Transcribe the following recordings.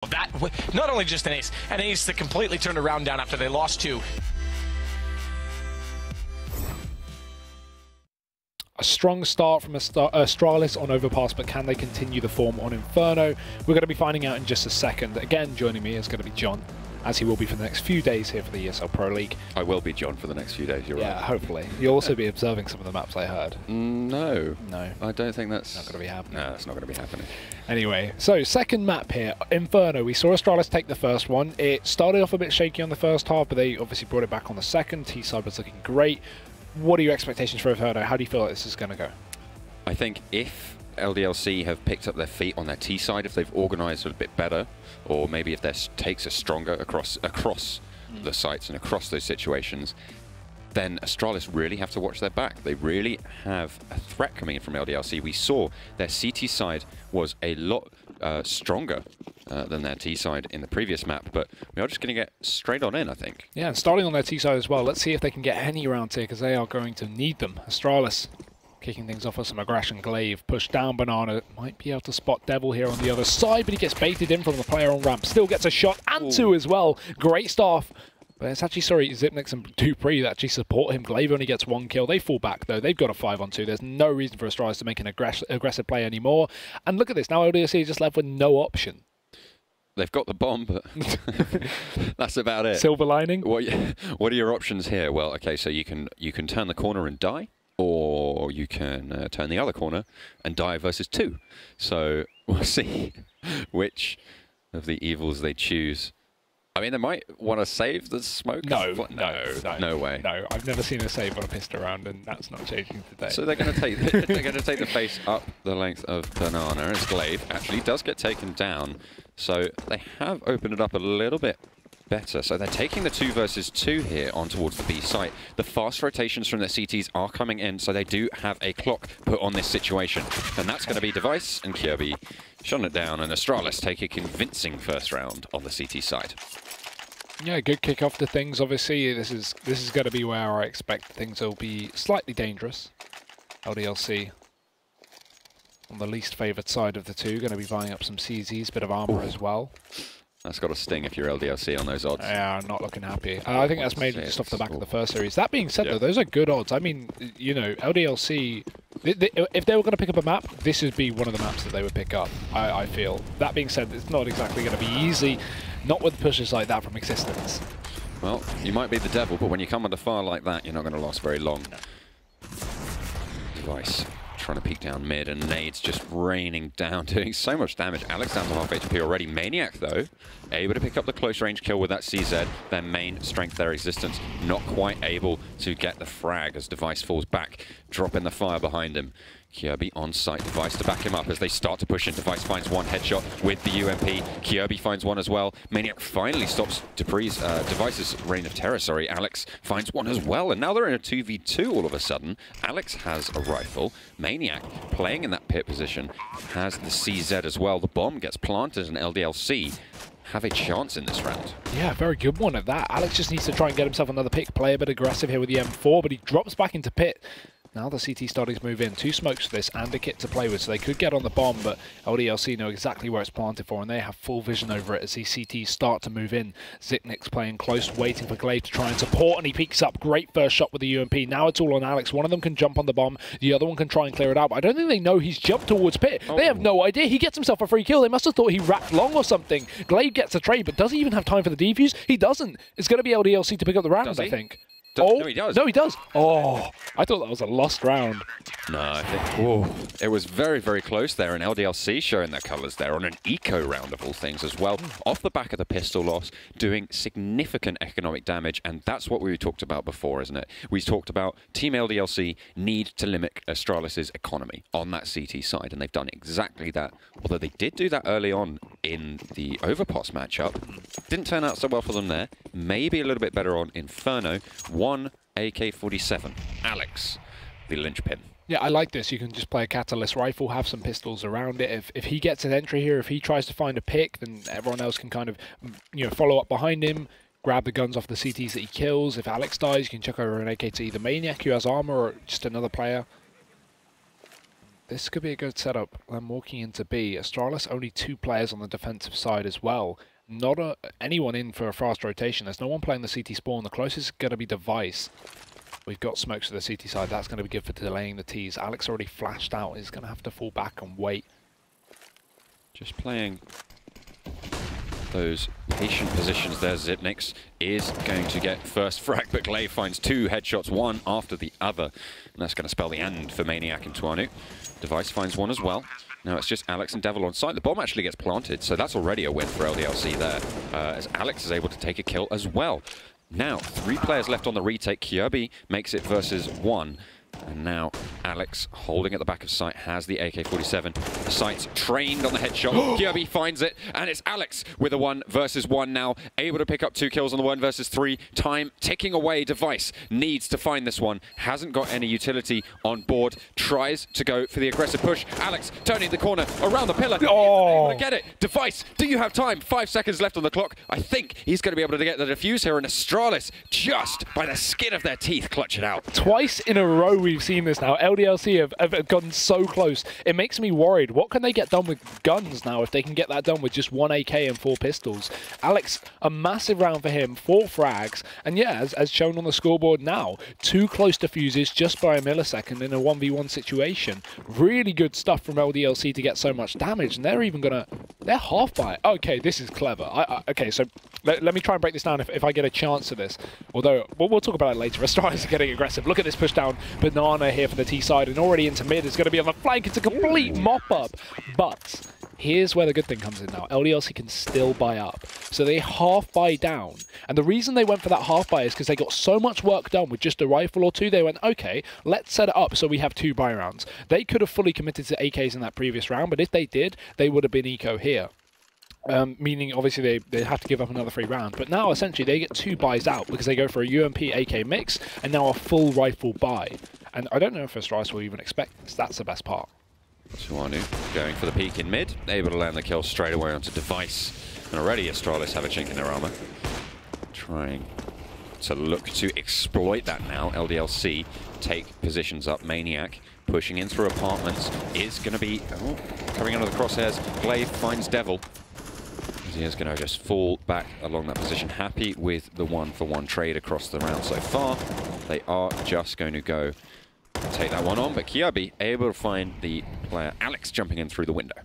That, not only just an ace that completely turned around down after they lost two. A strong start from Astralis on Overpass, but can they continue the form on Inferno? We're going to be finding out in just a second. Again, joining me is going to be John, as he will be for the next few days here for the ESL Pro League. I will be John for the next few days, you're right. Yeah, hopefully. You'll also be observing some of the maps, I heard. No. No. I don't think that's... Not going to be happening. No, that's not going to be happening. Anyway, so second map here, Inferno. We saw Astralis take the first one. It started off a bit shaky on the first half, but they obviously brought it back on the second. T-side was looking great. What are your expectations for Inferno? How do you feel like this is going to go? I think if LDLC have picked up their feet on their T side, if they've organised a bit better, or maybe if their takes are stronger across the sites and across those situations, then Astralis really have to watch their back. They really have a threat coming in from LDLC. We saw their CT side was a lot stronger than their T side in the previous map, but we are just going to get straight on in, I think. Yeah, and starting on their T side as well. Let's see if they can get any rounds here, because they are going to need them. Astralis kicking things off with some aggression. Glaive pushed down Banana. Might be able to spot Devil here on the other side, but he gets baited in from the player on ramp. Still gets a shot and two as well. Great stuff. But it's actually, Xyp9x and dupreeh that actually support him. Glaive only gets one kill. They fall back, though. They've got a 5-on-2. There's no reason for Astralis to make an aggressive play anymore. And look at this. Now LDLC is just left with no option. They've got the bomb, but that's about it. Silver lining? What are your options here? Well, okay, so you can turn the corner and die, or you can turn the other corner and die versus two. So we'll see which of the evils they choose. I mean, they might want to save the smoke. No way. No, I've never seen a save on a pistol round, and that's not changing today. So they're going to take the face up the length of Banana, as Glaive actually does get taken down. So they have opened it up a little bit better. So they're taking the 2 versus 2 here on towards the B site. The fast rotations from their CTs are coming in, so they do have a clock put on this situation. And that's going to be Device and Kjaerbye shutting it down, and Astralis take a convincing first round on the CT side. Yeah, good kick-off to things. Obviously, this is going to be where I expect things will be slightly dangerous. LDLC on the least favoured side of the two, going to be buying up some CZs, bit of armour as well. That's got a sting if you're LDLC on those odds. Yeah, I'm not looking happy. I think that's mainly just off the back of the first series. That being said, though, those are good odds. I mean, you know, LDLC, if they were going to pick up a map, this would be one of the maps that they would pick up, I feel. That being said, it's not exactly going to be easy, not with pushes like that from Existence. Well, you might be the devil, but when you come under fire like that, you're not going to last very long. Device trying to peek down mid, and nades just raining down, doing so much damage. Alex down to half HP already. Maniac, though, able to pick up the close range kill with that CZ. Their main strength, their Existence, not quite able to get the frag as Device falls back, dropping the fire behind him. Kjaerbye on site, Device to back him up as they start to push in. Device finds one headshot with the UMP. Kjaerbye finds one as well. Maniac finally stops Device's reign of terror, sorry. Alex finds one as well, and now they're in a 2v2 all of a sudden. Alex has a rifle. Maniac, playing in that pit position, has the CZ as well. The bomb gets planted, and LDLC have a chance in this round. Yeah, very good one at that. Alex just needs to try and get himself another pick, play a bit aggressive here with the M4, but he drops back into pit. Now the CT starting to move in. 2 smokes for this and a kit to play with, so they could get on the bomb, but LDLC know exactly where it's planted for, and they have full vision over it as these CTs start to move in. Xyp9x playing close, waiting for Glaive to try and support, and he peeks up. Great first shot with the UMP. Now it's all on Alex. One of them can jump on the bomb, the other one can try and clear it out, but I don't think they know he's jumped towards pit. They have no idea. He gets himself a free kill. They must have thought he wrapped long or something. Glaive gets a trade, but does he even have time for the defuse? He doesn't. It's going to be LDLC to pick up the round, I think. No, he does. No, he does. Oh, I thought that was a lost round. No, I think it was very, very close there, and LDLC showing their colours there on an eco round of all things as well. Off the back of the pistol loss, doing significant economic damage, and that's what we talked about before, isn't it? We talked about Team LDLC need to limit Astralis' economy on that CT side, and they've done exactly that. Although they did do that early on in the Overpass matchup. Didn't turn out so well for them there. Maybe a little bit better on Inferno. 1 AK-47. Alex, the linchpin. Yeah, I like this. You can just play a Catalyst rifle, have some pistols around it. If he gets an entry here, if he tries to find a pick, then everyone else can kind of, you know, follow up behind him, grab the guns off the CTs that he kills. If Alex dies, you can chuck over an AK to either Maniac, who has armor, or just another player. This could be a good setup. I'm walking into B. Astralis only 2 players on the defensive side as well. Not anyone in for a fast rotation. There's no one playing the CT spawn. The closest is going to be Device. We've got smokes to the CT side. That's going to be good for delaying the T's. Alex already flashed out. He's going to have to fall back and wait. Just playing those patient positions there. Xyp9x is going to get first frag, but Glaive finds 2 headshots, one after the other. And that's going to spell the end for Maniac and Tuanu. Device finds one as well. Now it's just Alex and Devil on site. The bomb actually gets planted, so that's already a win for LDLC there, as Alex is able to take a kill as well. Now, 3 players left on the retake. Kjaerbye makes it versus 1. And now Alex, holding at the back of site, has the AK-47. The site's trained on the headshot. Kjaerbye finds it, and it's Alex with a 1 versus 1 now. Able to pick up 2 kills on the 1 versus 3. Time ticking away. Device needs to find this one. Hasn't got any utility on board. Tries to go for the aggressive push. Alex turning the corner around the pillar. Oh. Able to get it. Device, do you have time? 5 seconds left on the clock. I think he's going to be able to get the defuse here, and Astralis, just by the skin of their teeth, clutch it out. Twice in a row we've seen this now. LDLC have gotten so close. It makes me worried. What can they get done with guns now if they can get that done with just 1 AK and 4 pistols? Alex, a massive round for him, 4 frags, and yeah, as shown on the scoreboard now, 2 close defuses just by a millisecond in a 1v1 situation. Really good stuff from LDLC to get so much damage, and they're even gonna... They're half by it. Okay, this is clever. Okay, so let me try and break this down if I get a chance to this. Although, we'll talk about it later. Astralis are getting aggressive. Look at this push down. Banana here for the T side, and already into mid is going to be on the flank. It's a complete mop-up. But here's where the good thing comes in now. LDLC can still buy up. So they half buy down. And the reason they went for that half buy is because they got so much work done with just a rifle or 2. They went, okay, let's set it up so we have 2 buy rounds. They could have fully committed to AKs in that previous round, but if they did, they would have been eco here. Meaning, obviously, they have to give up another 3 rounds. But now, essentially, they get 2 buys out because they go for a UMP AK mix and now a full rifle buy. And I don't know if Astralis will even expect this. That's the best part. Tuanu going for the peek in mid, able to land the kill straight away onto Device. And already Astralis have a chink in their armor. Trying to look to exploit that now. LDLC take positions up. Maniac pushing in through apartments is going to be coming under the crosshairs. Glaive finds Devil. He is going to just fall back along that position. Happy with the 1-for-1 trade across the round so far. They are just going to go take that one on, but Kjaerbye able to find the player Alex jumping in through the window.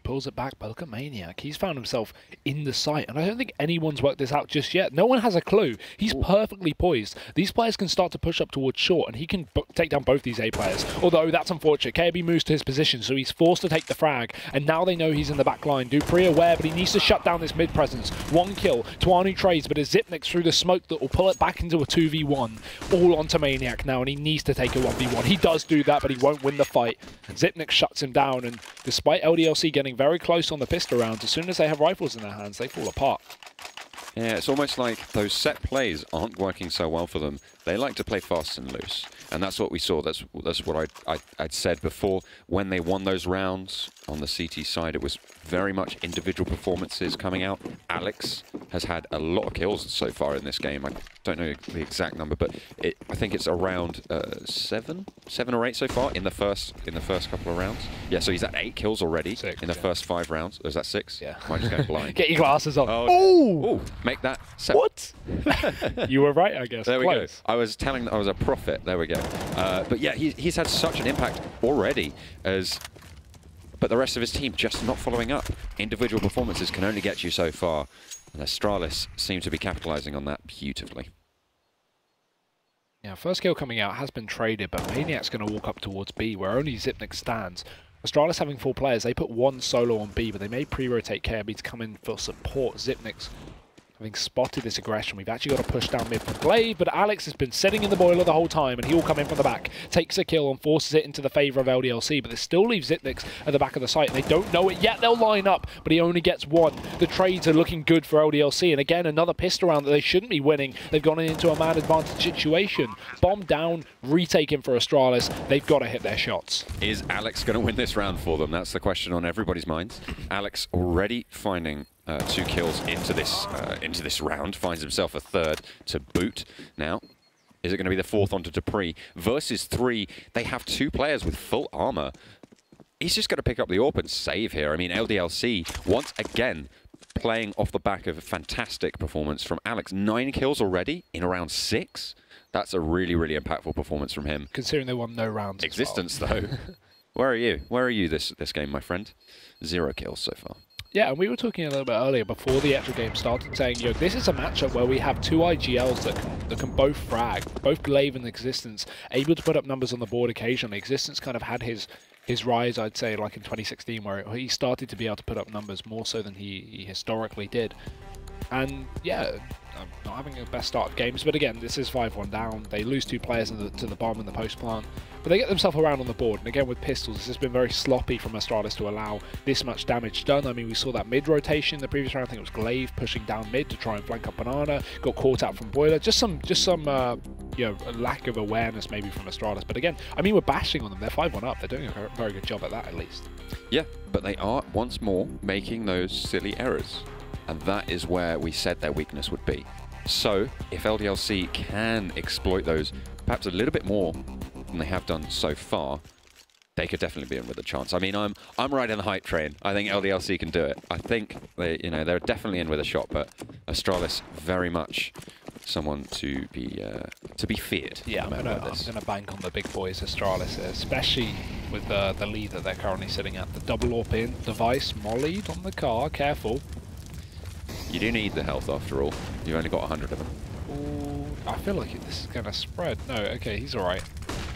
Pulls it back, but look at Maniac. He's found himself in the site, and I don't think anyone's worked this out just yet. No one has a clue. He's perfectly poised. These players can start to push up towards short, and he can take down both these A players. Although, that's unfortunate. Kjaerbye moves to his position, so he's forced to take the frag, and now they know he's in the back line. dupreeh aware, but he needs to shut down this mid presence. 1 kill. Tuanu trades, but it's Xyp9x through the smoke that will pull it back into a 2v1. All onto Maniac now, and he needs to take a 1v1. He does do that, but he won't win the fight. Xyp9x shuts him down, and despite LDLC getting very close on the pistol rounds, as soon as they have rifles in their hands, they fall apart. Yeah, it's almost like those set plays aren't working so well for them. They like to play fast and loose, and that's what we saw. That's what I'd said before. When they won those rounds on the CT side, it was very much individual performances coming out. Alex has had a lot of kills so far in this game. I don't know the exact number, but I think it's around 7 or 8 so far in the first couple of rounds. Yeah, so he's at 8 kills already 6, in the first 5 rounds. Or is that 6? Yeah. Am I just going blind? Get your glasses on. Oh, make that 7. What? You were right, I guess. There we Close. go. I was telling that I was a prophet. There we go. But yeah, he's had such an impact already, but the rest of his team just not following up. Individual performances can only get you so far, and Astralis seem to be capitalizing on that beautifully. Yeah, first kill coming out has been traded, but Maniac's going to walk up towards B, where only Xyp9x stands. Astralis having 4 players, they put 1 solo on B, but they may pre-rotate Kjaerbye to come in for support. Xyp9x having spotted this aggression. We've actually got to push down mid from Glaive, but Alex has been sitting in the boiler the whole time, and he will come in from the back, takes a kill and forces it into the favour of LDLC, but this still leaves Xyp9x at the back of the site, and they don't know it yet. They'll line up, but he only gets 1. The trades are looking good for LDLC, and again, another pistol round that they shouldn't be winning. They've gone into a man advantage situation. Bomb down, retaken for Astralis. They've got to hit their shots. Is Alex going to win this round for them? That's the question on everybody's minds. Alex already finding 2 kills into this round, finds himself a 3rd to boot. Now, Is it going to be the fourth onto dupreeh? Versus 3, they have 2 players with full armor. He's just going to pick up the AWP and save here. I mean, LDLC, once again, playing off the back of a fantastic performance from Alex. 9 kills already in around 6. That's a really, really impactful performance from him. Considering they won no rounds. Existence, though. Where are you? Where are you this game, my friend? 0 kills so far. Yeah, and we were talking a little bit earlier before the actual game started, saying, this is a matchup where we have 2 IGLs that can both frag, both Glaive and Existence, able to put up numbers on the board occasionally. Existence kind of had his rise, I'd say, like in 2016, where he started to be able to put up numbers more so than he historically did. And yeah, not having the best start of games, but again, this is 5-1 down. They lose 2 players to the bomb and the post plant, but they get themselves around on the board. And again, with pistols, this has been very sloppy from Astralis to allow this much damage done. I mean, we saw that mid rotation in the previous round. I think it was Glaive pushing down mid to try and flank up Banana. Got caught out from Boiler. Just some a lack of awareness maybe from Astralis. But again, I mean, we're bashing on them. They're 5-1 up. They're doing a very good job at that, at least. Yeah, but they are once more making those silly errors. And that is where we said their weakness would be. So, if LDLC can exploit those perhaps a little bit more than they have done so far, they could definitely be in with a chance. I mean, I'm right in the hype train. I think LDLC can do it. I think they're definitely in with a shot, but Astralis very much someone to be feared. Yeah, I'm gonna bank on the big boys Astralis, especially with the lead that they're currently sitting at. The double AWP in, device mollied on the car. Careful. You do need the health after all. You've only got 100 of them. Ooh, I feel like this is going to spread. No, okay, he's alright.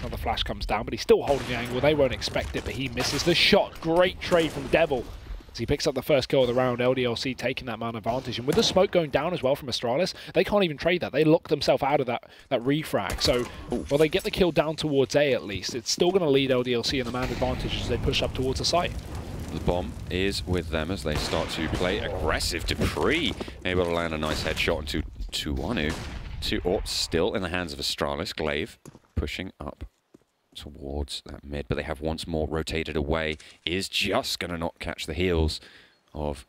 Another flash comes down, but he's still holding the angle. They won't expect it, but he misses the shot. Great trade from Devil as he picks up the first kill of the round. LDLC taking that man advantage. And with the smoke going down as well from Astralis, they can't even trade that. They locked themselves out of that refrag. So, well, they get the kill down towards A at least. It's still going to lead LDLC in the man advantage as they push up towards the site. The bomb is with them as they start to play aggressive. dupreeh able to land a nice headshot into Tuanu. 2 AWPs still in the hands of Astralis. Glaive pushing up towards that mid, but they have once more rotated away. Is just going to not catch the heels of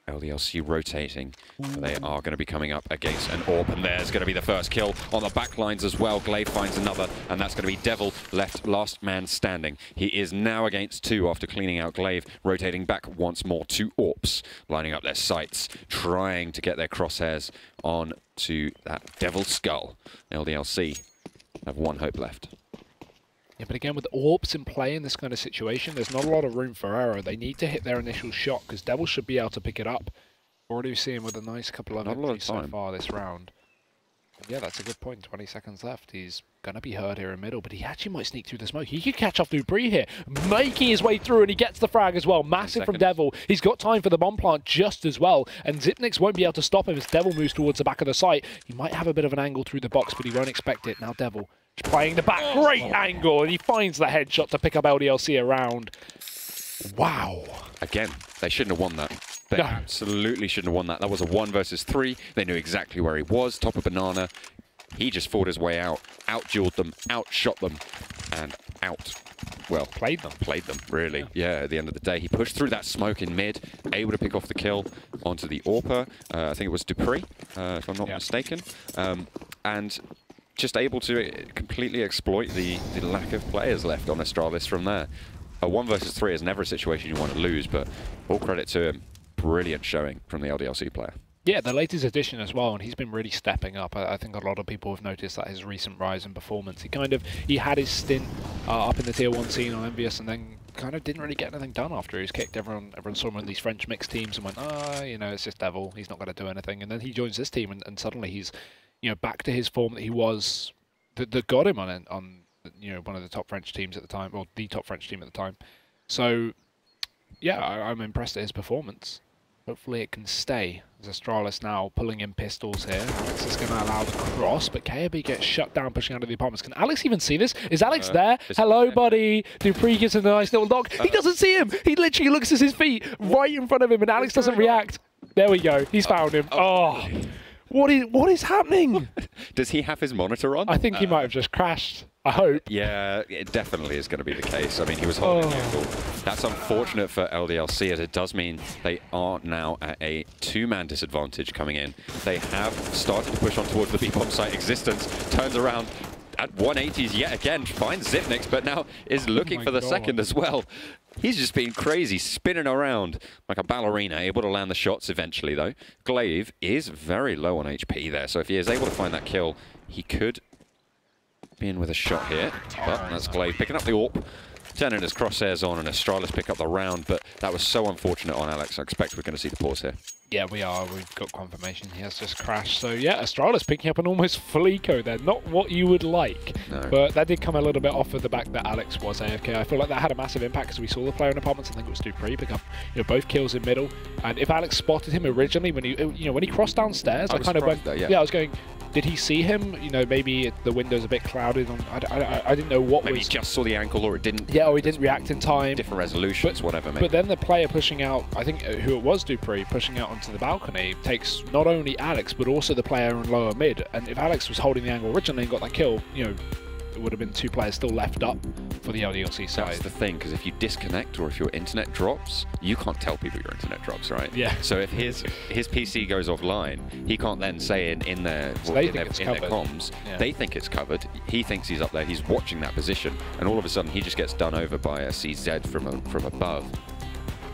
LDLC rotating. They are going to be coming up against an AWP, and there's going to be the first kill on the back lines as well. Glaive finds another, and that's going to be Devil left last man standing. He is now against 2 after cleaning out Glaive, rotating back once more. 2 AWPs lining up their sights, trying to get their crosshairs on to that Devil skull. LDLC have 1 hope left. Yeah, but again, with AWPs in play in this kind of situation, there's not a lot of room for error. They need to hit their initial shot, because Devil should be able to pick it up. Already seeing with a nice couple of empties so far this round. Yeah, that's a good point. 20 seconds left. He's going to be heard here in middle, but he actually might sneak through the smoke. He could catch off dupreeh here, making his way through, and he gets the frag as well. Massive from Devil. He's got time for the bomb plant just as well, and Xyp9x won't be able to stop him as Devil moves towards the back of the site. He might have a bit of an angle through the box, but he won't expect it. Now Devil just playing the back. Great angle, and he finds the headshot to pick up LDLC around. Wow. Again, they shouldn't have won that. They absolutely shouldn't have won that. That was a 1 versus 3. They knew exactly where he was, top of Banana. He just fought his way out, out-dueled them, outshot them, and played them, really. Yeah, at the end of the day. He pushed through that smoke in mid, able to pick off the kill onto the AWPer. I think it was dupreeh, if I'm not mistaken. And just able to completely exploit the lack of players left on Astralis from there. A 1 versus 3 is never a situation you want to lose, but all credit to him. Brilliant showing from the LDLC player. Yeah, the latest addition as well, and he's been really stepping up. I think a lot of people have noticed that his recent rise in performance. He had his stint up in the Tier 1 scene on Envious, and then kind of didn't really get anything done after he was kicked. Everyone saw him in these French mixed teams and went, it's just Devil. He's not going to do anything. And then he joins this team, and suddenly he's, back to his form that he was, that got him on one of the top French teams at the time, or the top French team at the time. So, yeah, I'm impressed at his performance. Hopefully it can stay. As Astralis now pulling in pistols here. Alex is going to allow the cross, but KAB gets shut down pushing out of the apartments. Can Alex even see this? Is Alex there? Hello, buddy. dupreeh gives him a nice little knock. He doesn't see him. He literally looks at his feet right in front of him, and Alex doesn't react. There we go. He's found him. Oh. What is happening? Does he have his monitor on? I think he might have just crashed. I hope. Yeah, it definitely is going to be the case. I mean, he was holding the angle. That's unfortunate for LDLC, as it does mean they are now at a 2-man disadvantage coming in. They have started to push on towards the B-bomb site. Existence turns around at 180s yet again, finds Xyp9x, but now is looking for the second as well. He's just been crazy, spinning around like a ballerina, able to land the shots eventually, though. Glaive is very low on HP there, so if he is able to find that kill, he could be in with a shot here. But that's Glaive picking up the AWP, turning his crosshairs on, and Astralis pick up the round, but that was so unfortunate on Alex. I expect we're going to see the pause here. Yeah, we are. We've got confirmation he has just crashed. So yeah, Astralis picking up an almost full eco there. Not what you would like, but that did come a little bit off of the back that Alex was AFK. I feel like that had a massive impact because we saw the player in apartments. I think it was dupreeh pick up both kills in middle. And if Alex spotted him originally when he when he crossed downstairs, I kind of went, I was going, did he see him? Maybe the window's a bit clouded. I didn't know what maybe he just saw the ankle, or it didn't. Yeah, or he didn't react in time. Different resolutions, whatever. Maybe. But then the player pushing out, I think who it was, dupreeh, pushing out onto the balcony, takes not only Alex but also the player in lower mid. And if Alex was holding the angle originally and got that kill, it would have been 2 players still left up for the LDLC side. That's the thing, because if you disconnect or if your internet drops, you can't tell people your internet drops, right? Yeah. So if his PC goes offline, he can't then say in their comms, they think it's covered. He thinks he's up there. He's watching that position, and all of a sudden he just gets done over by a CZ from above.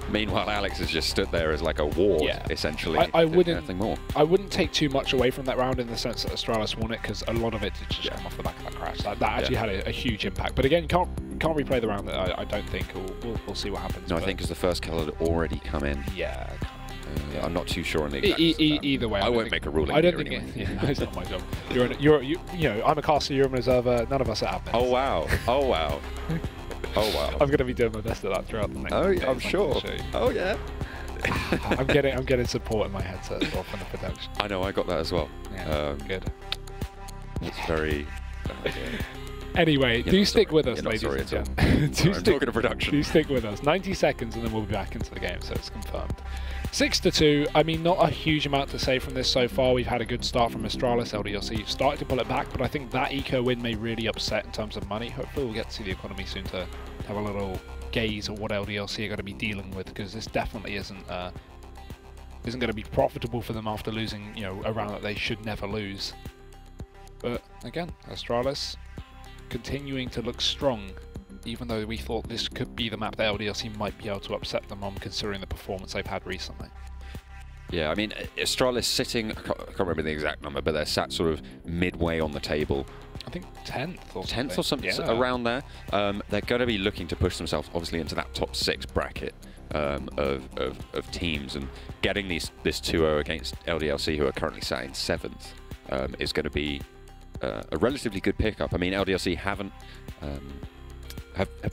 Meanwhile, Alex has just stood there as like a ward, essentially. I wouldn't. Nothing more. I wouldn't take too much away from that round in the sense that Astralis won it, because a lot of it did just come off the back of that crash. That actually had a huge impact. But again, you can't replay the round. I don't think. We'll see what happens. No, I think because the first kill had already come in. Yeah. I'm not too sure on the exact either way. I won't make a ruling. I don't think anyway. it's not my job. I'm a caster. You're an observer. None of us are admins. Oh wow! Oh wow! Oh wow! I'm going to be doing my best at that throughout the next. I'm sure. Oh yeah. I'm getting support in my headset as well from the production. I know. I got that as well. Yeah, good. It's very. Anyway, do stick with us, ladies and gentlemen. I'm talking to production. Do stick with us. 90 seconds and then we'll be back into the game, so it's confirmed. 6-2. I mean, not a huge amount to say from this so far. We've had a good start from Astralis. LDLC started to pull it back, but I think that eco win may really upset in terms of money. Hopefully we'll get to see the economy soon to have a little gaze at what LDLC are going to be dealing with, because this definitely isn't going to be profitable for them after losing, a round that they should never lose. But again, Astralis continuing to look strong, even though we thought this could be the map that LDLC might be able to upset them on, considering the performance they've had recently. Yeah, I mean, Astralis sitting, I can't remember the exact number, but they're sat sort of midway on the table. I think 10th or something. 10th or something, around there. They're going to be looking to push themselves, obviously, into that top 6 bracket of teams, and getting this 2-0 against LDLC, who are currently sat in 7th, is going to be a relatively good pickup. I mean, LDLC have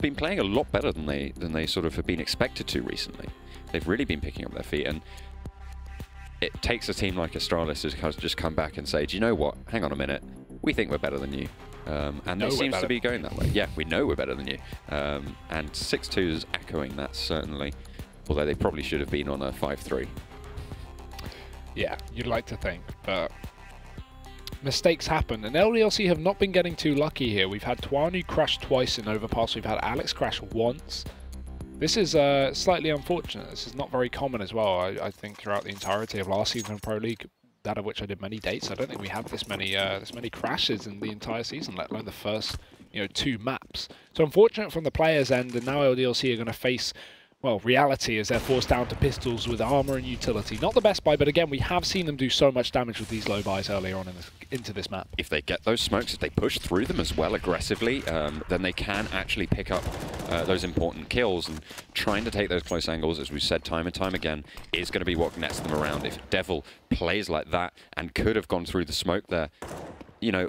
been playing a lot better than they sort of have been expected to recently. They've really been picking up their feet, and it takes a team like Astralis to just come back and say, do you know what? Hang on a minute. We think we're better than you. And it seems to be going that way. Yeah, we know we're better than you. And 6-2 is echoing that, certainly. Although they probably should have been on a 5-3. Yeah, you'd like to think, but mistakes happen, and LDLC have not been getting too lucky here. We've had Twanu crash twice in Overpass. We've had Alex crash once. This is slightly unfortunate. This is not very common as well. I think throughout the entirety of last season in Pro League, that of which I did many dates, I don't think we have this many crashes in the entire season, let alone the first 2 maps. So unfortunate from the players' end, and now LDLC are going to face, well, reality as they're forced down to pistols with armor and utility. Not the best buy, but again, we have seen them do so much damage with these low buys earlier on into this map. If they get those smokes, if they push through them as well aggressively, then they can actually pick up those important kills. And trying to take those close angles, as we've said time and time again, is going to be what nets them around. If Devil plays like that and could have gone through the smoke there,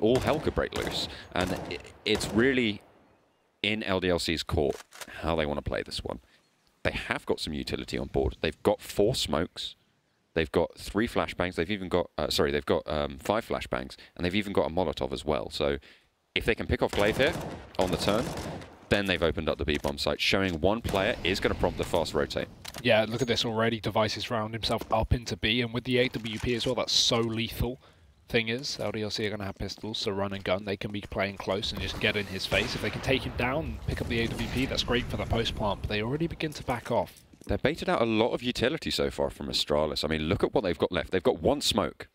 all hell could break loose. And it's really in LDLC's court how they want to play this one. They have got some utility on board. They've got 4 smokes. They've got 3 flashbangs. They've even got, they've got 5 flashbangs, and they've even got a Molotov as well. So if they can pick off Glaive here on the turn, Then they've opened up the B-bomb site, showing one player is going to prompt the fast rotate. Yeah, look at this already. Device has round himself up into B, and with the AWP as well, that's so lethal. Thing is, LDLC are going to have pistols, so run and gun. They can be playing close and just get in his face. If they can take him down and pick up the AWP, that's great for the post-plant, but they already begin to back off. They've baited out a lot of utility so far from Astralis. I mean, look at what they've got left. They've got one smoke,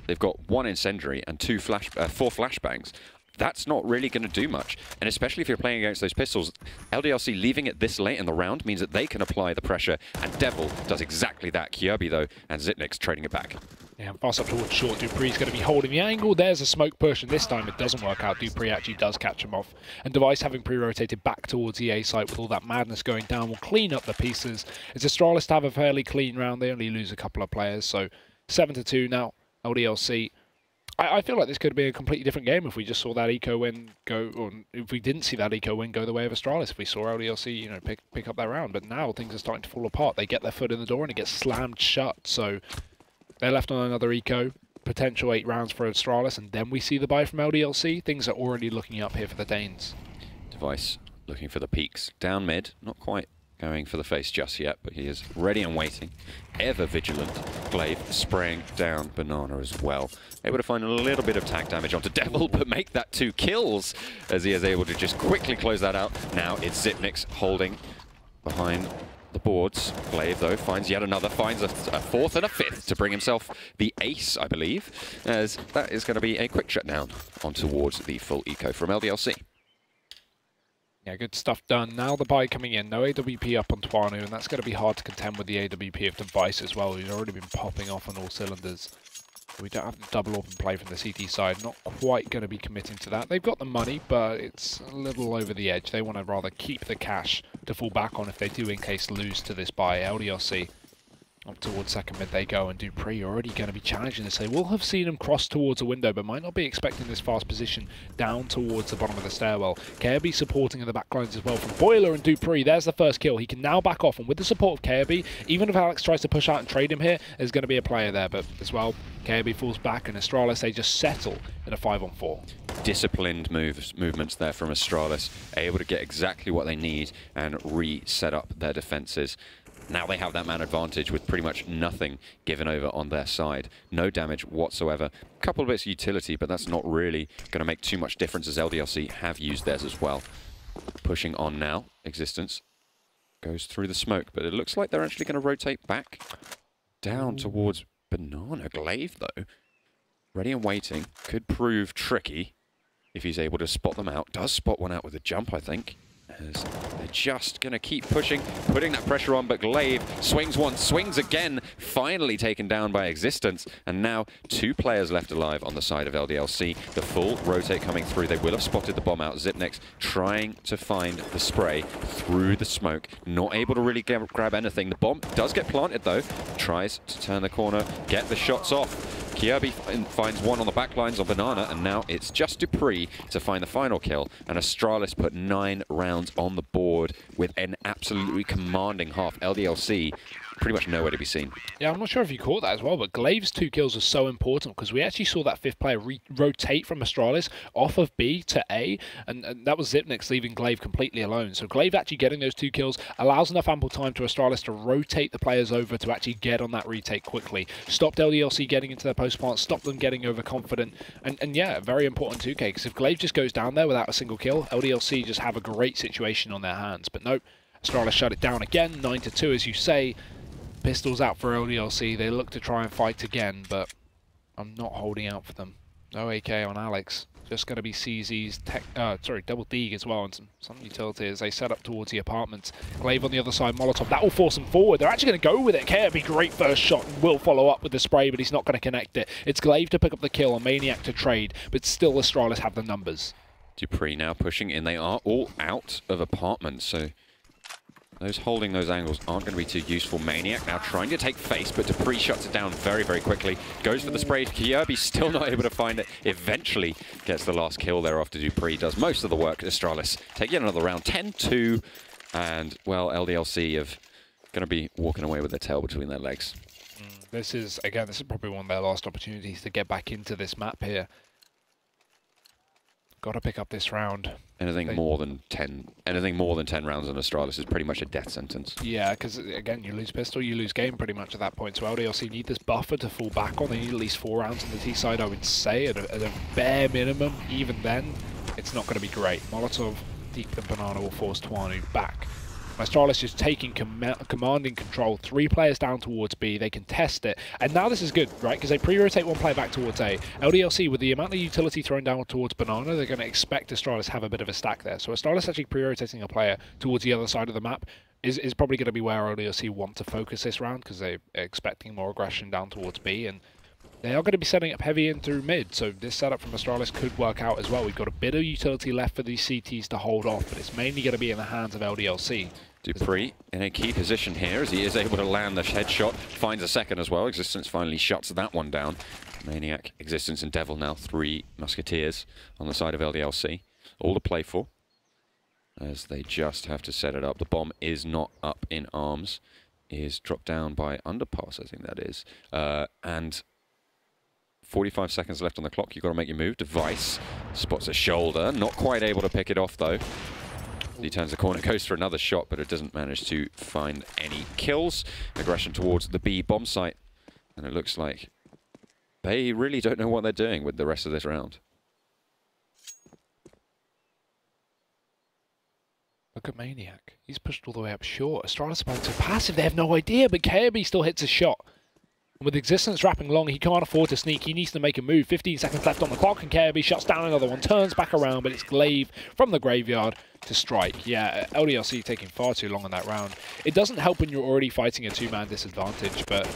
they've got one incendiary, and four flashbangs. That's not really going to do much. And especially if you're playing against those pistols, LDLC leaving it this late in the round means that they can apply the pressure, and Devil does exactly that. Kjaerbye, though, and Xyp9x trading it back. Yeah, fast up towards short. dupreeh's going to be holding the angle. There's a smoke push, and this time it doesn't work out. dupreeh actually does catch him off. And Device, having pre-rotated back towards the A site with all that madness going down, will clean up the pieces. It's Astralis to have a fairly clean round. They only lose a couple of players, so 7-2 now. LDLC. I feel like this could be a completely different game if we just saw that eco win go, or if we didn't see that eco win go the way of Astralis. If we saw LDLC, you know, pick up that round, but now things are starting to fall apart. They get their foot in the door and it gets slammed shut. So they're left on another eco, potential 8 rounds for Astralis, and then we see the buy from LDLC. Things are already looking up here for the Danes. Device looking for the peaks down mid, not quite going for the face just yet, but he is ready and waiting, ever vigilant. Glaive spraying down Banana as well. Able to find a little bit of tag damage onto Devil, but make that 2 kills as he is able to just quickly close that out. Now it's Xyp9x holding behind the boards. Glaive, though, finds yet another, finds a 4th and a 5th to bring himself the ace, I believe, as that is going to be a quick shutdown on towards the full eco from LDLC. Yeah, good stuff done. Now the buy coming in. No AWP up on Twanu, and that's going to be hard to contend with the AWP of Device as well. He's already been popping off on all cylinders. We don't have the double open play from the CT side. Not quite going to be committing to that. They've got the money, but it's a little over the edge. They want to rather keep the cash to fall back on if they do in case lose to this buy. LDLC up towards second mid they go, and dupreeh already going to be challenging this. They will have seen him cross towards a window, but might not be expecting this fast position down towards the bottom of the stairwell. Kjaerbye supporting in the backlines as well from Boiler and dupreeh. There's the first kill. He can now back off, and with the support of Kjaerbye, even if Alex tries to push out and trade him here, there's going to be a player there, but as well, Kjaerbye falls back, and Astralis, they just settle in a 5-on-4. Disciplined movements there from Astralis, able to get exactly what they need and reset up their defenses. Now they have that man advantage with pretty much nothing given over on their side. No damage whatsoever. A couple of bits of utility, but that's not really going to make too much difference as LDLC have used theirs as well. Pushing on now. Existence goes through the smoke, but it looks like they're actually going to rotate back down towards Banana. Glaive, though, ready and waiting. Could prove tricky if he's able to spot them out. Does spot one out with a jump, I think. As they're just going to keep pushing, putting that pressure on, but Glaive swings once, swings again, finally taken down by Existence, and now 2 players left alive on the side of LDLC. The full rotate coming through. They will have spotted the bomb out. Xyp9x trying to find the spray through the smoke, not able to really grab anything. The bomb does get planted, though. Tries to turn the corner, get the shots off. Kjaerbye finds one on the backlines on Banana, and now it's just dupreeh to find the final kill. And Astralis put 9 rounds on the board with an absolutely commanding half. LDLC pretty much nowhere to be seen. Yeah, I'm not sure if you caught that as well, but Glaive's 2 kills are so important because we actually saw that 5th player rotate from Astralis off of B to A, and that was Xyp9x leaving Glaive completely alone. So Glaive actually getting those 2 kills allows enough ample time to Astralis to rotate the players over to actually get on that retake quickly. Stopped LDLC getting into their post plant, stopped them getting overconfident, and yeah, very important 2K, because if Glaive just goes down there without a single kill, LDLC just have a great situation on their hands. But nope, Astralis shut it down again, 9-2 as you say. Pistols out for LDLC. They look to try and fight again, but I'm not holding out for them. No AK on Alex. Just going to be CZ's double Deeg as well, and some utility as they set up towards the apartments. Glaive on the other side, Molotov. That will force them forward. They're actually going to go with it. Kjaerbye, great first shot. Will follow up with the spray, but he's not going to connect it. It's Glaive to pick up the kill, and Maniac to trade, but still Astralis have the numbers. dupreeh now pushing in. They are all out of apartments, so those holding those angles aren't going to be too useful. Maniac now trying to take face, but dupreeh shuts it down very, very quickly. Goes for the spray. Kjaerbye still not able to find it. Eventually gets the last kill there after dupreeh does most of the work. Astralis take yet another round. 10-2. And, well, LDLC have going to be walking away with their tail between their legs. This is probably one of their last opportunities to get back into this map here. Got to pick up this round. Anything more than 10 rounds on Astralis is pretty much a death sentence. Yeah, because again, you lose pistol, you lose game pretty much at that point. So LDLC need this buffer to fall back on. They need at least 4 rounds on the T side, I would say, at a bare minimum. Even then, it's not going to be great. Molotov, Deep, and Banana will force Twanu back. Astralis is taking commanding control. 3 players down towards B. They can test it. And now this is good, right? Because they pre-rotate 1 player back towards A. LDLC, with the amount of utility thrown down towards Banana, they're going to expect Astralis have a bit of a stack there. So Astralis actually pre-rotating a player towards the other side of the map is probably going to be where LDLC want to focus this round, because they're expecting more aggression down towards B. And they are going to be setting up heavy in through mid, so this setup from Astralis could work out as well. We've got a bit of utility left for these CTs to hold off, but it's mainly going to be in the hands of LDLC. dupreeh in a key position here as he is able to land the headshot, finds a second as well. Existence finally shuts that one down. Maniac, Existence, and Devil now 3 Musketeers on the side of LDLC. All to play for, as they just have to set it up. The bomb is not up in arms, is dropped down by Underpass, I think that is. And 45 seconds left on the clock. You've got to make your move. Device spots a shoulder, not quite able to pick it off though. He turns the corner, goes for another shot, but it doesn't manage to find any kills. Aggression towards the B bomb site, and it looks like they really don't know what they're doing with the rest of this round. Look at Maniac. He's pushed all the way up short. Astralis about to passive. They have no idea, but KRB still hits a shot. And with Existence wrapping long, he can't afford to sneak. He needs to make a move. 15 seconds left on the clock, and KRB shuts down another one. Turns back around, but it's Glaive from the graveyard to strike. Yeah, LDLC taking far too long on that round. It doesn't help when you're already fighting a 2-man disadvantage, but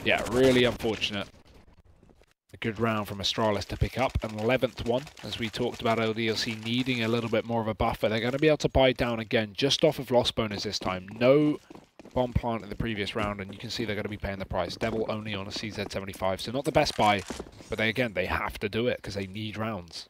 yeah, really unfortunate. A good round from Astralis to pick up, an 11th one, as we talked about LDLC needing a little bit more of a buffer. They're going to be able to buy down again, just off of lost bonus this time. No bomb plant in the previous round, and you can see they're going to be paying the price. Devil only on a CZ75, so not the best buy, but they have to do it because they need rounds.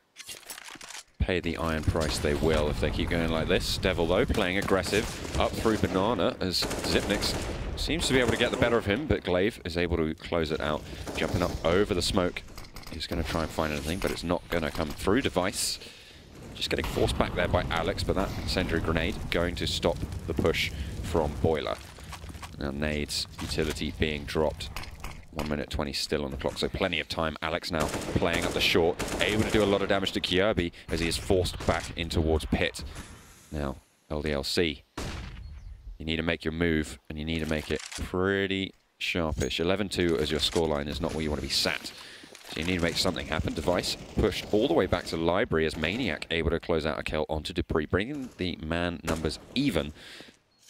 Pay the iron price they will if they keep going like this. Devil though playing aggressive up through Banana as Xyp9x seems to be able to get the better of him, but Glaive is able to close it out. Jumping up over the smoke. He's going to try and find anything, but it's not going to come through. Device just getting forced back there by Alex, but that incendiary grenade going to stop the push from Boiler. Now nades utility being dropped. 1 minute 20 still on the clock, so plenty of time. Alex now playing up the short, able to do a lot of damage to KRB as he is forced back in towards pit. Now, LDLC, you need to make your move, and you need to make it pretty sharpish. 11-2 as your scoreline is not where you want to be sat. So you need to make something happen. Device pushed all the way back to Library as Maniac able to close out a kill onto dupreeh, bringing the man numbers even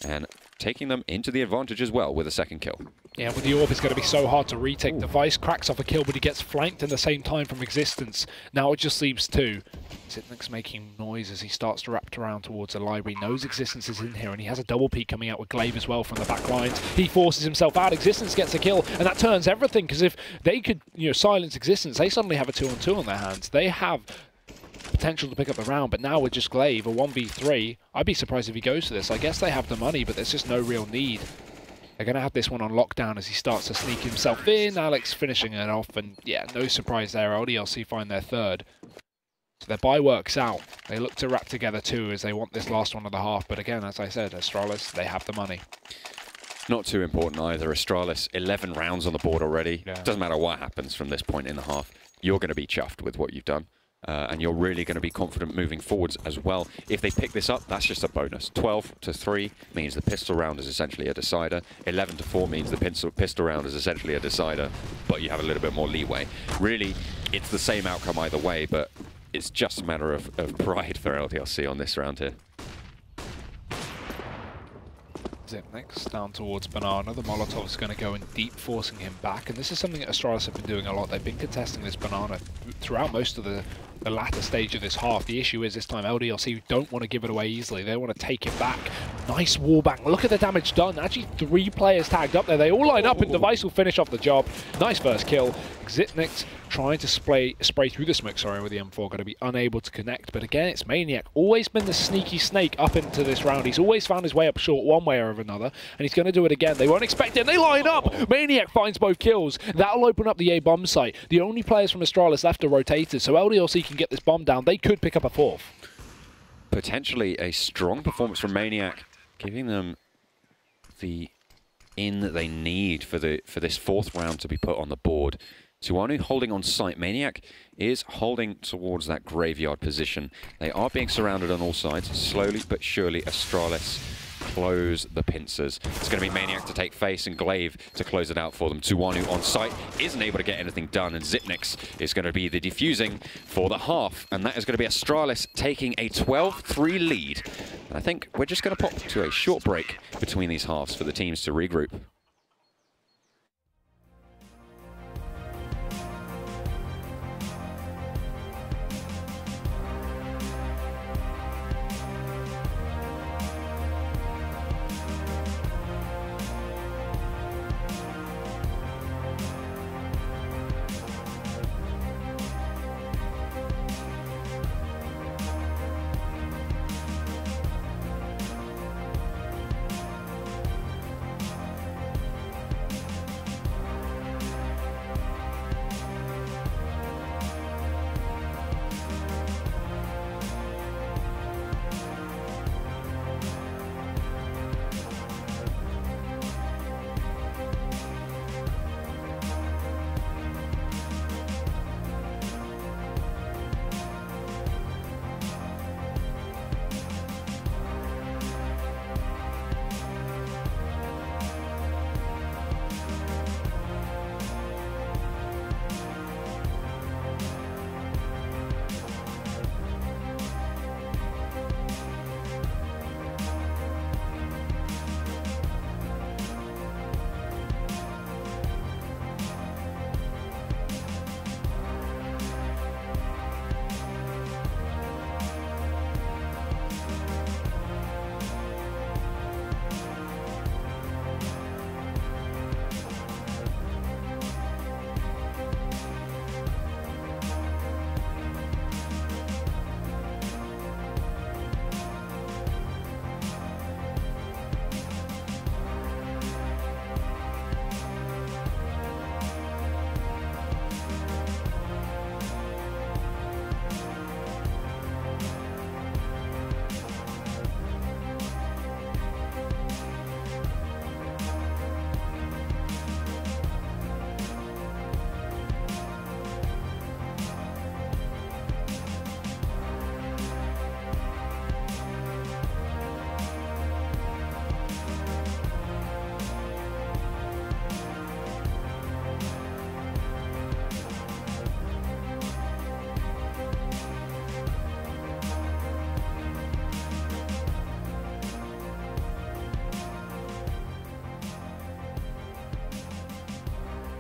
and taking them into the advantage as well with a second kill. Yeah, with the Orb, it's going to be so hard to retake. Device cracks off a kill, but he gets flanked in the same time from Existence. Now it just leaves 2. Xyp9x making noise as he starts to wrap around towards the Library. Knows Existence is in here, and he has a double peek coming out with Glaive as well from the back lines. He forces himself out. Existence gets a kill, and that turns everything, because if they could, silence Existence, they suddenly have a 2-on-2 on their hands. They have potential to pick up the round, but now with just Glaive, a 1v3, I'd be surprised if he goes for this. I guess they have the money, but there's just no real need. They're going to have this one on lockdown as he starts to sneak himself in. Alex finishing it off, and yeah, no surprise there. LDLC find their 3rd. So their buy works out. They look to wrap together too as they want this last one of the half, but again, as I said, Astralis, they have the money. Not too important either. Astralis, 11 rounds on the board already. Yeah. Doesn't matter what happens from this point in the half. You're going to be chuffed with what you've done. And you're really going to be confident moving forwards as well. If they pick this up, that's just a bonus. 12-3 means the pistol round is essentially a decider. 11-4 means the pistol round is essentially a decider, but you have a little bit more leeway. Really, it's the same outcome either way, but it's just a matter of pride for LDLC on this round here. Xyp9x down towards Banana. The Molotov's going to go in deep, forcing him back. And this is something that Astralis have been doing a lot. They've been contesting this Banana throughout most of the latter stage of this half. The issue is this time LDLC don't want to give it away easily. They want to take it back. Nice wallbang. Look at the damage done. Actually, 3 players tagged up there. They all line up, and Device will finish off the job. Nice first kill. Xyp9x trying to spray through the smoke, with the M4. Going to be unable to connect. But again, it's Maniac. Always been the sneaky snake up into this round. He's always found his way up short one way or another. And he's going to do it again. They won't expect it. They line up. Maniac finds both kills. That'll open up the A bomb site. The only players from Astralis left are rotated. So LDLC can get this bomb down. They could pick up a 4th. potentially a strong performance from Maniac, giving them the in that they need for this fourth round to be put on the board. Tuanu holding on site. Maniac is holding towards that graveyard position. They are being surrounded on all sides. Slowly but surely, Astralis close the pincers. It's going to be Maniac to take face and Glaive to close it out for them. Tuanu on site isn't able to get anything done, and Xyp9x is going to be the defusing for the half, and that is going to be Astralis taking a 12-3 lead. And I think we're just going to pop to a short break between these halves for the teams to regroup.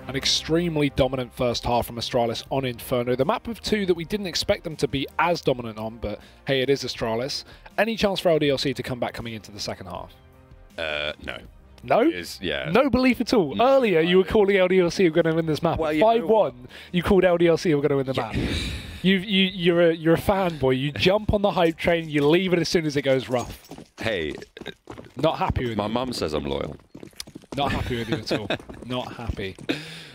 An extremely dominant first half from Astralis on Inferno. The map of two that we didn't expect them to be as dominant on, but hey, it is Astralis. Any chance for LDLC to come back coming into the second half? No. No? Yeah. No belief at all. No, Earlier, you were calling LDLC were going to win this map. Well, 5-1, you called LDLC were going to win the map. You're a fanboy. You jump on the hype train, you leave it as soon as it goes rough. Hey, not happy with my you. mum says I'm loyal. Not happy with you at all. Not happy.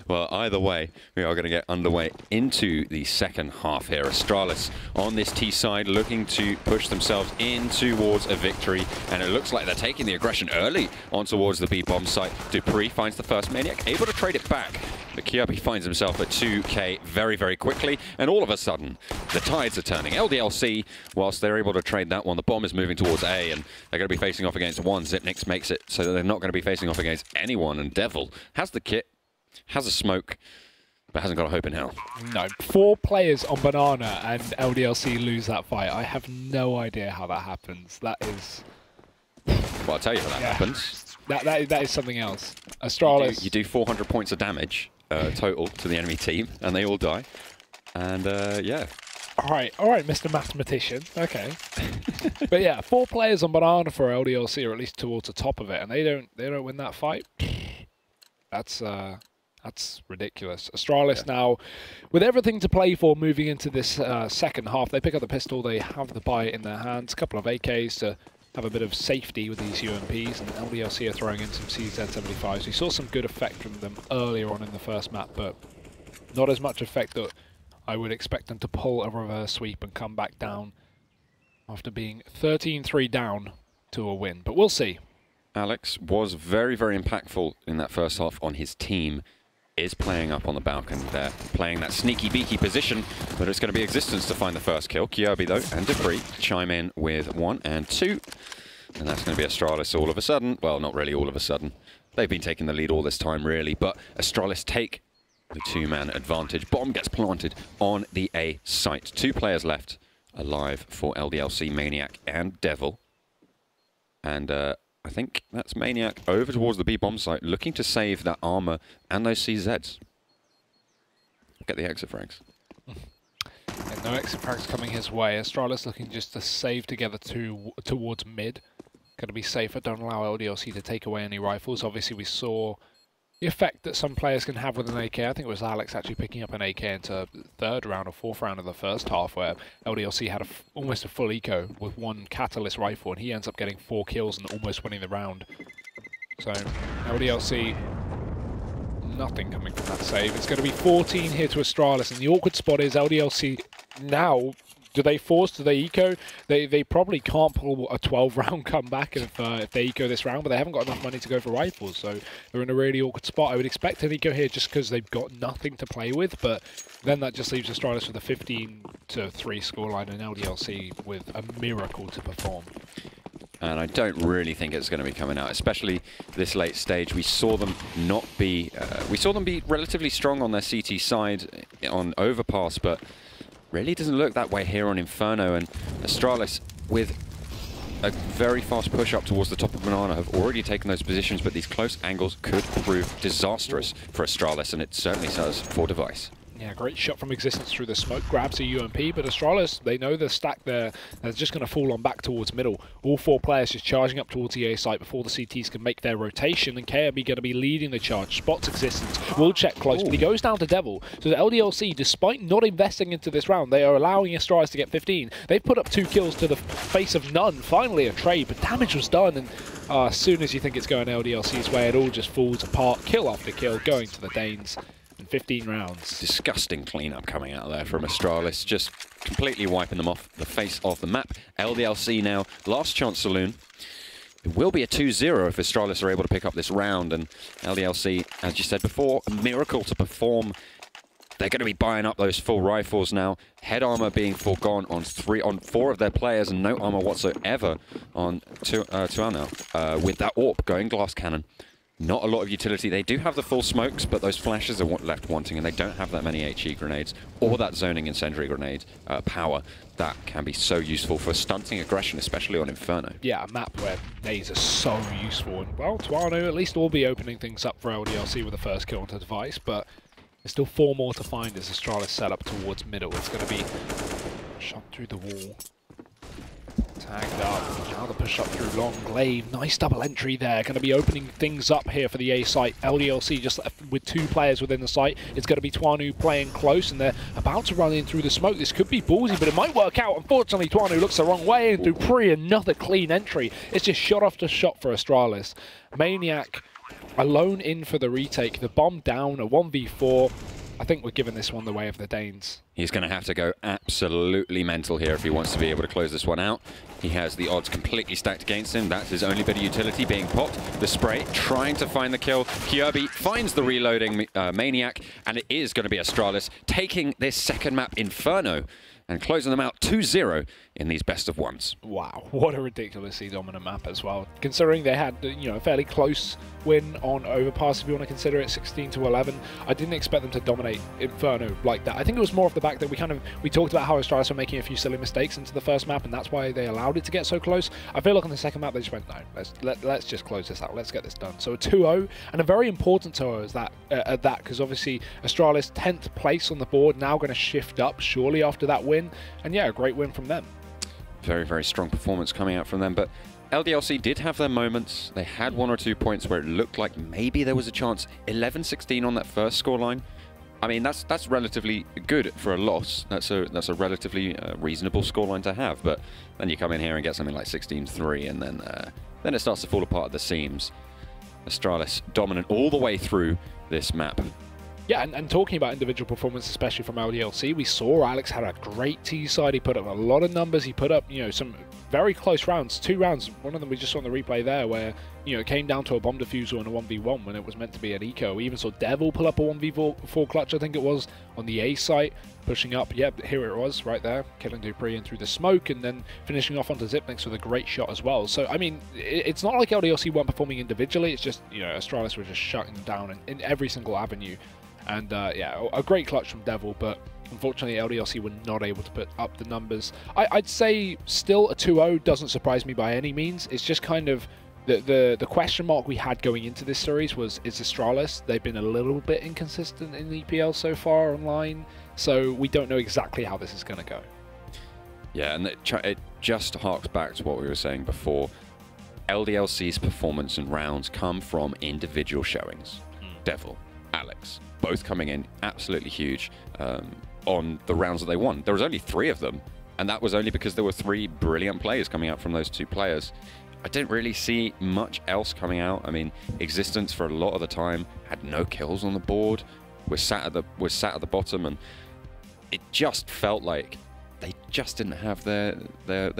Well, either way, we are going to get underway into the second half here. Astralis on this T side looking to push themselves in towards a victory, and it looks like they're taking the aggression early on towards the B bomb site. dupreeh finds the first Maniac, able to trade it back. But Kjaerbye finds himself at 2k very, very quickly, and all of a sudden, the tides are turning. LDLC, whilst they're able to trade that one, the bomb is moving towards A, and they're going to be facing off against one. Xyp9x makes it so that they're not going to be facing off against anyone, and Devil has the kit, has a smoke, but hasn't got a hope in hell. No. 4 players on Banana and LDLC lose that fight. I have no idea how that happens. That is... Well, I'll tell you how that happens. That is something else. Astralis... You do 400 points of damage total to the enemy team, and they all die. And, yeah. All right, Mr. Mathematician. Okay. But yeah, 4 players on Banana for LDLC, or at least towards the top of it, and they don't win that fight. That's ridiculous. Astralis now, with everything to play for moving into this second half, they pick up the pistol, they have the buy in their hands, a couple of AKs to have a bit of safety with these UMPs, and LDLC are throwing in some CZ75s. We saw some good effect from them earlier on in the first map, but not as much effect that I would expect them to pull a reverse sweep and come back down after being 13-3 down to a win. But we'll see. Alex was very, very impactful in that first half on his team. Is playing up on the balcony there, playing that sneaky beaky position, but it's going to be Existence to find the first kill. Kjaerbye though and dupreeh chime in with 1 and 2, and that's going to be Astralis all of a sudden. Well, not really all of a sudden. They've been taking the lead all this time really, but Astralis take the 2-man advantage. Bomb gets planted on the A site. 2 players left alive for LDLC, Maniac and Devil, and I think that's Maniac over towards the B bomb site, looking to save that armor and those CZs. Get the exit frags. And no exit frags coming his way. Astralis looking just to save together towards mid. Going to be safer. Don't allow LDLC to take away any rifles. Obviously, we saw the effect that some players can have with an AK. I think it was Alex actually picking up an AK into third round or fourth round of the first half, where LDLC had almost a full eco with 1 Catalyst rifle, and he ends up getting 4 kills and almost winning the round. So LDLC, nothing coming from that save. It's going to be 14 here to Astralis, and the awkward spot is LDLC now. Do they force? Do they eco? They probably can't pull a 12-round comeback if they eco this round, but they haven't got enough money to go for rifles, so they're in a really awkward spot. I would expect an eco here just because they've got nothing to play with, but then that just leaves Astralis with a 15-3 scoreline and LDLC with a miracle to perform. And I don't really think it's going to be coming out, especially this late stage. We saw them not be, we saw them be relatively strong on their CT side on Overpass, but really doesn't look that way here on Inferno. And Astralis, with a very fast push up towards the top of Banana, have already taken those positions, but these close angles could prove disastrous for Astralis, and it certainly does for Device. Yeah, great shot from Existence through the smoke, grabs a UMP, but Astralis, they know the stack there, they're just going to fall on back towards middle. All 4 players just charging up towards the A site before the CTs can make their rotation, and Kjaerbye going to be leading the charge. Spots Existence, will check close, but he goes down to Devil. So the LDLC, despite not investing into this round, they are allowing Astralis to get 15. They've put up 2 kills to the face of none. Finally a trade, but damage was done, and as soon as you think it's going LDLC's way, it all just falls apart. Kill after kill, going to the Danes. 15 rounds. Disgusting cleanup coming out there from Astralis, just completely wiping them off the face of the map. LDLC now, last chance saloon. It will be a 2-0 if Astralis are able to pick up this round, and LDLC, as you said before, a miracle to perform. They're going to be buying up those full rifles now. Head armor being foregone on 4 of their players, and no armor whatsoever on Tuano. With that AWP going glass cannon. Not a lot of utility. They do have the full smokes, but those flashes are left wanting, and they don't have that many HE grenades or that zoning incendiary grenade power that can be so useful for stunting aggression, especially on Inferno. Yeah, a map where nades are so useful, and well, Tuano at least will be opening things up for LDLC with the first kill onto Device, but there's still 4 more to find as Astralis set up towards middle. It's going to be shot through the wall. Tagged up, now the push up through long glaive, nice double entry there, going to be opening things up here for the A site. LDLC just left with 2 players within the site. It's going to be Tuano playing close, and they're about to run in through the smoke. This could be ballsy, but it might work out. Unfortunately, Tuano looks the wrong way, and dupreeh, another clean entry. It's just shot after shot for Astralis. Maniac alone in for the retake, the bomb down, a 1v4. I think we're giving this one the way of the Danes. He's going to have to go absolutely mental here if he wants to be able to close this one out. He has the odds completely stacked against him. That's his only bit of utility being popped. The spray, trying to find the kill. Kjaerbye finds the reloading Maniac, and it is going to be Astralis taking this second map, Inferno, and closing them out 2-0 in these best of ones. Wow, what a ridiculously dominant map as well. Considering they had, a fairly close win on Overpass, if you want to consider it, 16-11. I didn't expect them to dominate Inferno like that. I think it was more of the fact that we talked about how Astralis were making a few silly mistakes into the first map, and that's why they allowed it to get so close. I feel like on the second map they just went, no, let's just close this out. Let's get this done. So a 2-0, and a very important 2-0 is that because obviously Astralis 10th place on the board, now going to shift up surely after that win, and yeah, a great win from them. Very, very strong performance coming out from them, but LDLC did have their moments. They had 1 or 2 points where it looked like maybe there was a chance. 11-16 on that first scoreline. I mean, that's relatively good for a loss. That's a relatively reasonable scoreline to have. But then you come in here and get something like 16-3, and then it starts to fall apart at the seams. Astralis dominant all the way through this map. Yeah, and talking about individual performance, especially from LDLC, we saw Alex had a great T side. He put up a lot of numbers. He put up, you know, some very close rounds. 2 rounds. One of them we just saw on the replay there, where, you know, it came down to a bomb defusal and a 1v1 when it was meant to be an eco. We even saw Devil pull up a 1v4 clutch, I think it was, on the A site, pushing up. Yeah, here it was, right there, killing dupreeh in through the smoke, and then finishing off onto Xyp9x with a great shot as well. So, I mean, it's not like LDLC weren't performing individually. It's just, you know, Astralis were just shutting them down in every single avenue. And yeah, a great clutch from Devil, but unfortunately LDLC were not able to put up the numbers. I'd say still a 2-0 doesn't surprise me by any means. It's just kind of the question mark we had going into this series is Astralis. They've been a little bit inconsistent in the EPL so far online, so we don't know exactly how this is going to go. Yeah, and it just harks back to what we were saying before. LDLC's performance and rounds come from individual showings. Devil, Alex, both coming in absolutely huge on the rounds that they won. There was only 3 of them, and that was only because there were 3 brilliant players coming out from those 2 players. I didn't really see much else coming out. I mean, Existence for a lot of the time had no kills on the board. We're sat at the bottom, and it just felt like they just didn't have their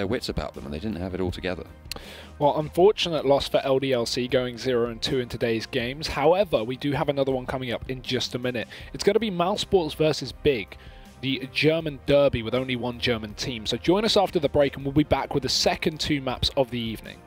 wits about them, and they didn't have it all together. Well, unfortunate loss for LDLC, going 0-2 in today's games. However, we do have another one coming up in just a minute. It's going to be Mousesports versus Big, the German derby with only one German team. So join us after the break, and we'll be back with the second 2 maps of the evening.